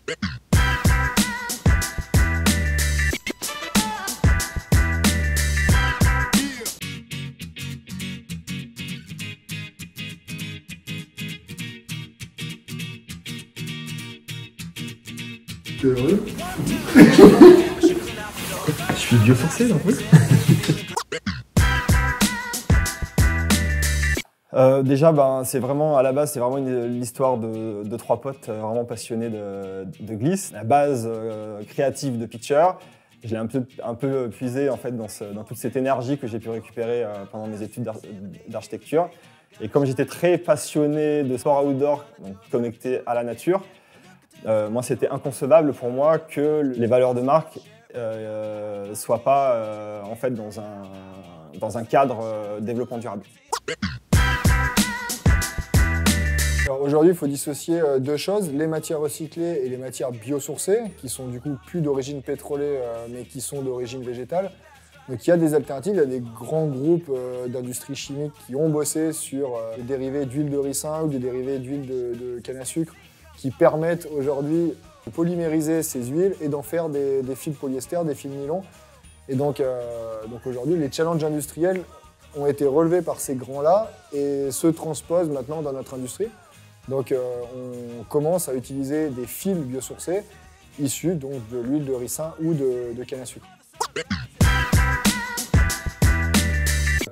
T'es heureux? Je suis bioforcé, en fait. Déjà, c'est vraiment, à la base, c'est vraiment l'histoire de trois potes vraiment passionnés de glisse. La base créative de Pitcher, je l'ai un peu puisé en fait, dans toute cette énergie que j'ai pu récupérer pendant mes études d'architecture. Et comme j'étais très passionné de sport outdoor, donc connecté à la nature, moi, c'était inconcevable pour moi que les valeurs de marque ne soient pas en fait, dans un cadre développement durable. Aujourd'hui, il faut dissocier deux choses, les matières recyclées et les matières biosourcées, qui sont du coup plus d'origine pétrolée, mais qui sont d'origine végétale. Donc il y a des alternatives, il y a des grands groupes d'industrie chimique qui ont bossé sur des dérivés d'huile de ricin ou des dérivés d'huile de canne à sucre qui permettent aujourd'hui de polymériser ces huiles et d'en faire des fils de polyester, des fils de nylon. Et donc aujourd'hui, les challenges industriels ont été relevés par ces grands-là et se transposent maintenant dans notre industrie. Donc on commence à utiliser des fils biosourcés issus donc, de l'huile de ricin ou de canne à sucre.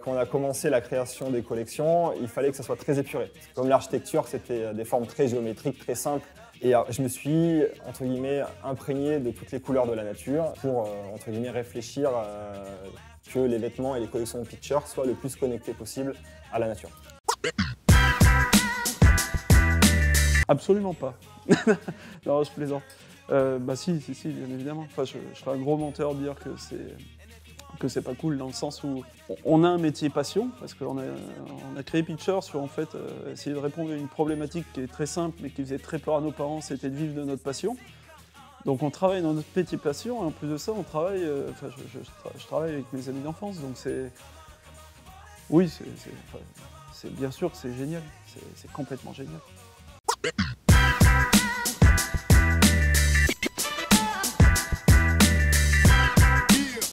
Quand on a commencé la création des collections, il fallait que ça soit très épuré. Comme l'architecture, c'était des formes très géométriques, très simples. Et je me suis, entre guillemets, imprégné de toutes les couleurs de la nature pour, entre guillemets, réfléchir que les vêtements et les collections de Pitcher soient le plus connectés possible à la nature. Absolument pas. Non, je plaisante. Si, bien évidemment. Enfin, je serais un gros menteur de dire que c'est pas cool dans le sens où on a un métier passion, parce qu'on a créé Pitcher sur en fait essayer de répondre à une problématique qui est très simple mais qui faisait très peur à nos parents, c'était de vivre de notre passion. Donc on travaille dans notre métier passion et en plus de ça on travaille, je travaille avec mes amis d'enfance, donc c'est... Oui, bien sûr que c'est génial, c'est complètement génial.